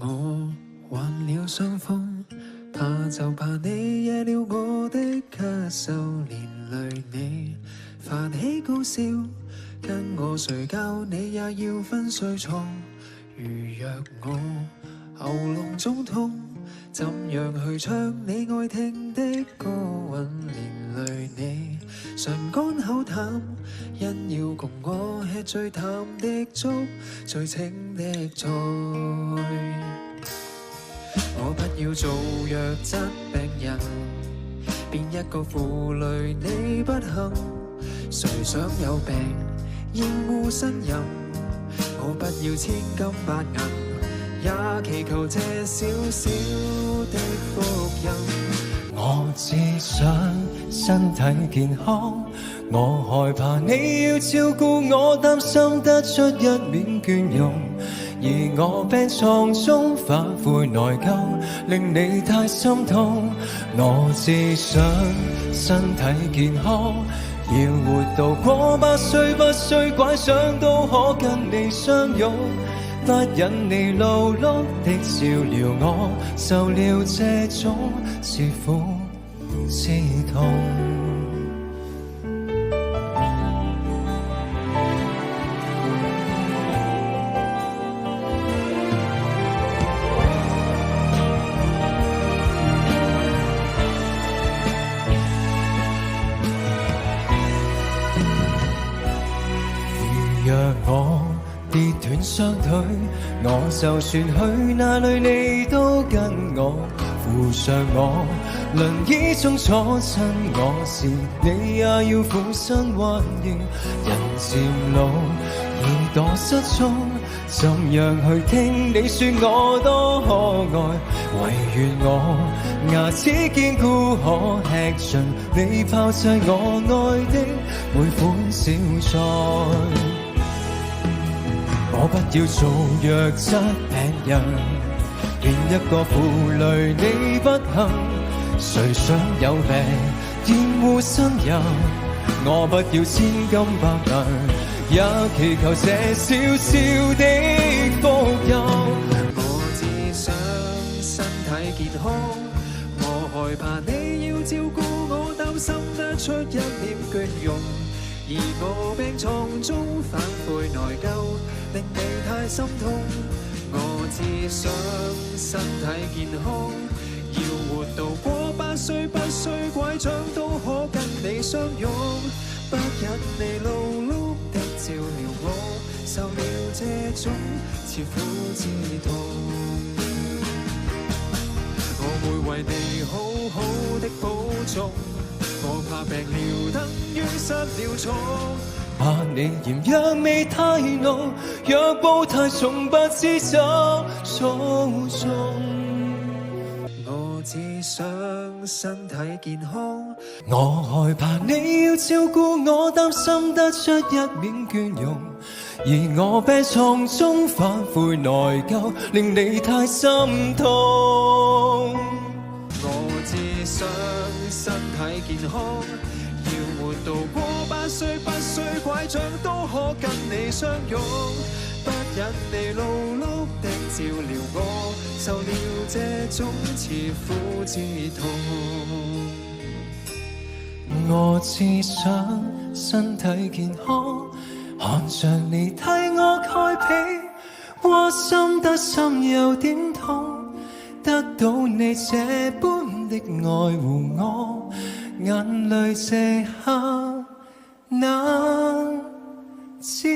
我患了傷風，怕就怕你惹了我的咳嗽，連累你發起高燒，跟我睡覺你也要分睡床。如若我喉嚨中痛，怎樣去唱你愛聽的歌韻，連累你唇乾口淡，因要共我吃最淡的粥，最清的菜。我不要做弱質病人，變一個負累你不幸。誰想有病厭惡呻吟？我不要千金百銀，也祈求這小小的福音。我只想身體健康，我害怕你要照顧我，擔心得出一面倦容，而我病床中反悔內疚，令你太心痛。我只想身體健康，要活到過100歲，不需拐杖都可跟你相擁，不忍你勞碌的照料我，受了這種似苦似痛。如若我跌斷雙腿，我就算去哪裏你都跟我扶上我，輪椅中坐親我時，你也要俯身彎腰。人漸老，耳朵失聰，怎樣去聽你說我多可愛？唯願我牙齒堅固，可吃盡你炮製我愛的每款小菜。我不要做弱質病人，變一個負累你不幸。誰想有病厭惡呻吟？我不要千金百銀，也祈求這小小的福音。我只想身體健康，我害怕你要照顧我，擔心得出一臉倦容，而我病床中反悔內疚，令你太心痛。我只想身體健康，要活到過100歲，不需拐杖都可跟你相擁，不忍你勞碌的照料我，受了這種似苦似痛。我會為你好好的保重，我怕病了等於失了聰，怕你嫌藥味太濃，藥煲太重，不知怎操縱。我只想身體健康，我害怕你要照顧我，擔心得出一面倦容，而我病床中反悔內疚，令你太心痛。我只想身體健康，要活到過100歲，不需拐杖都可跟你相擁，不忍你勞碌的照料我，受了這種似苦似痛。我只想身體健康，看着你替我蓋被，窩心得心有點痛，得到你這般的愛護我，眼淚這刻難止。